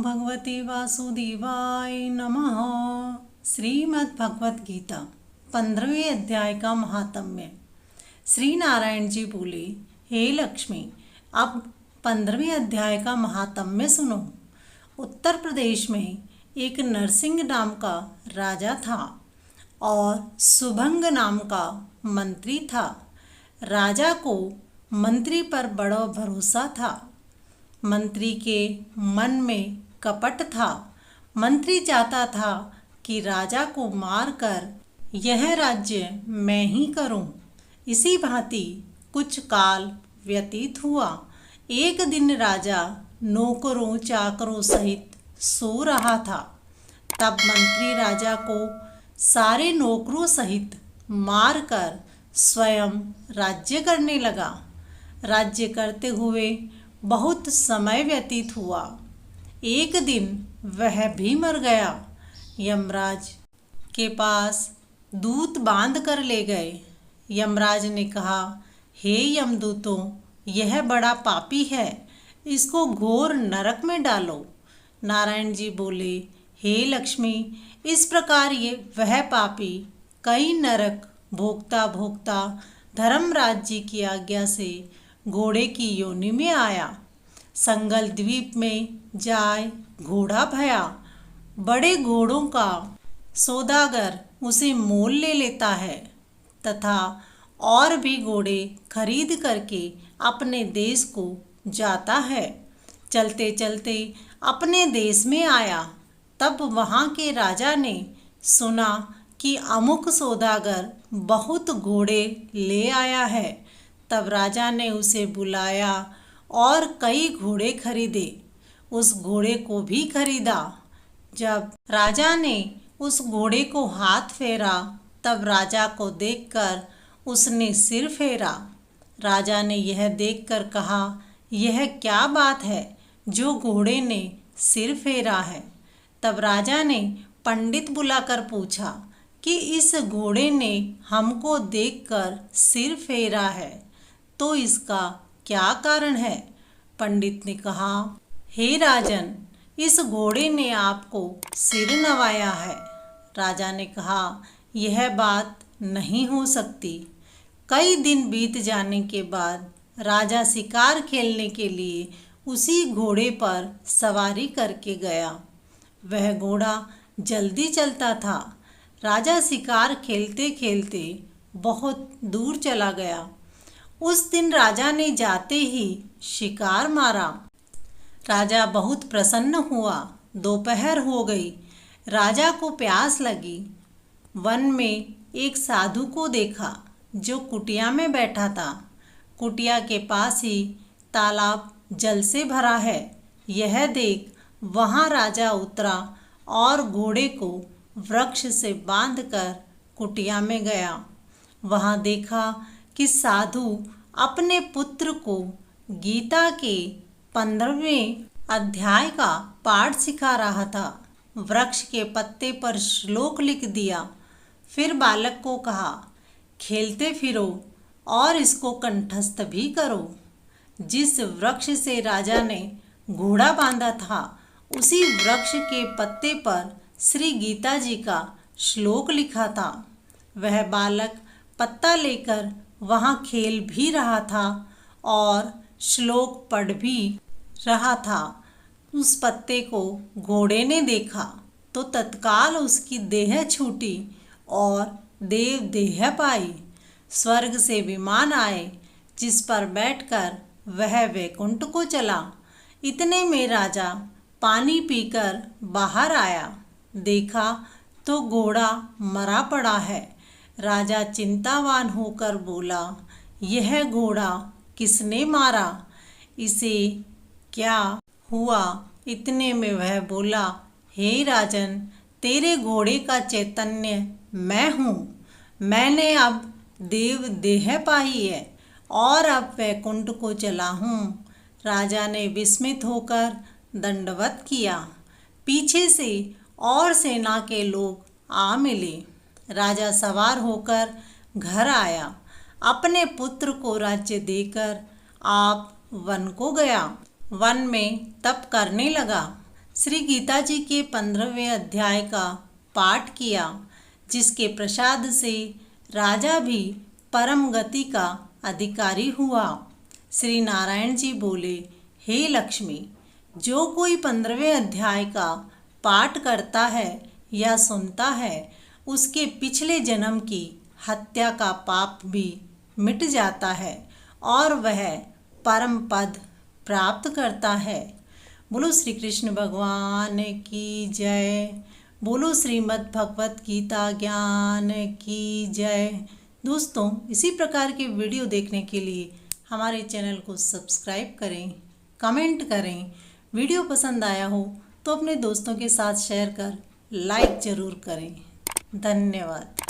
भगवते वासुदेवाय नमः। श्रीमद् भगवत गीता 15वें अध्याय का महात्म्य। श्री नारायण जी बोले, हे लक्ष्मी, अब 15वें अध्याय का महात्म्य सुनो। उत्तर प्रदेश में एक नरसिंह नाम का राजा था और सुभंग नाम का मंत्री था। राजा को मंत्री पर बड़ा भरोसा था। मंत्री के मन में कपट था। मंत्री चाहता था कि राजा को मारकर यह राज्य मैं ही करूं। इसी भांति कुछ काल व्यतीत हुआ। एक दिन राजा नौकरों चाकरों सहित सो रहा था। तब मंत्री राजा को सारे नौकरों सहित मारकर स्वयं राज्य करने लगा। राज्य करते हुए बहुत समय व्यतीत हुआ। एक दिन वह भी मर गया। यमराज के पास दूत बांध कर ले गए। यमराज ने कहा, हे यमदूतों, यह बड़ा पापी है, इसको घोर नरक में डालो। नारायण जी बोले, हे लक्ष्मी, इस प्रकार वह पापी कई नरक भोगता भोगता धर्मराज जी की आज्ञा से घोड़े की योनि में आया। संगल द्वीप में जाए घोड़ा भया। बड़े घोड़ों का सौदागर उसे मोल ले लेता है तथा और भी घोड़े खरीद करके अपने देश को जाता है। चलते चलते अपने देश में आया। तब वहाँ के राजा ने सुना कि अमुक सौदागर बहुत घोड़े ले आया है। तब राजा ने उसे बुलाया और कई घोड़े खरीदे। उस घोड़े को भी खरीदा। जब राजा ने उस घोड़े को हाथ फेरा, तब राजा को देखकर उसने सिर फेरा। राजा ने यह देखकर कहा, यह क्या बात है जो घोड़े ने सिर फेरा है। तब राजा ने पंडित बुलाकर पूछा कि इस घोड़े ने हमको देखकर सिर फेरा है, तो इसका क्या कारण है। पंडित ने कहा, हे राजन, इस घोड़े ने आपको सिर नवाया है। राजा ने कहा, यह बात नहीं हो सकती। कई दिन बीत जाने के बाद राजा शिकार खेलने के लिए उसी घोड़े पर सवारी करके गया। वह घोड़ा जल्दी चलता था। राजा शिकार खेलते खेलते बहुत दूर चला गया। उस दिन राजा ने जाते ही शिकार मारा। राजा बहुत प्रसन्न हुआ। दोपहर हो गई। राजा को प्यास लगी। वन में एक साधु को देखा जो कुटिया में बैठा था। कुटिया के पास ही तालाब जल से भरा है। यह देख वहाँ राजा उतरा और घोड़े को वृक्ष से बांधकर कुटिया में गया। वहाँ देखा कि साधु अपने पुत्र को गीता के 15वें अध्याय का पाठ सिखा रहा था। वृक्ष के पत्ते पर श्लोक लिख दिया। फिर बालक को कहा, खेलते फिरो और इसको कंठस्थ भी करो। जिस वृक्ष से राजा ने घोड़ा बांधा था, उसी वृक्ष के पत्ते पर श्री गीता जी का श्लोक लिखा था। वह बालक पत्ता लेकर वहाँ खेल भी रहा था और श्लोक पढ़ भी रहा था। उस पत्ते को घोड़े ने देखा तो तत्काल उसकी देह छूटी और देव देह पाई। स्वर्ग से विमान आए जिस पर बैठकर वह वैकुंठ को चला। इतने में राजा पानी पीकर बाहर आया। देखा तो घोड़ा मरा पड़ा है। राजा चिंतावान होकर बोला, यह घोड़ा किसने मारा, इसे क्या हुआ। इतने में वह बोला, हे राजन, तेरे घोड़े का चैतन्य मैं हूँ। मैंने अब देव देह पाई है और अब वैकुंठ को चला हूँ। राजा ने विस्मित होकर दंडवत किया। पीछे से और सेना के लोग आ मिले। राजा सवार होकर घर आया। अपने पुत्र को राज्य देकर आप वन को गया। वन में तप करने लगा। श्री गीता जी के 15वें अध्याय का पाठ किया, जिसके प्रसाद से राजा भी परम गति का अधिकारी हुआ। श्री नारायण जी बोले, हे लक्ष्मी, जो कोई 15वें अध्याय का पाठ करता है या सुनता है, उसके पिछले जन्म की हत्या का पाप भी मिट जाता है और वह परम पद प्राप्त करता है। बोलो श्री कृष्ण भगवान की जय। बोलो श्रीमद् भगवत गीता ज्ञान की जय। दोस्तों, इसी प्रकार के वीडियो देखने के लिए हमारे चैनल को सब्सक्राइब करें, कमेंट करें। वीडियो पसंद आया हो तो अपने दोस्तों के साथ शेयर कर लाइक ज़रूर करें। धन्यवाद।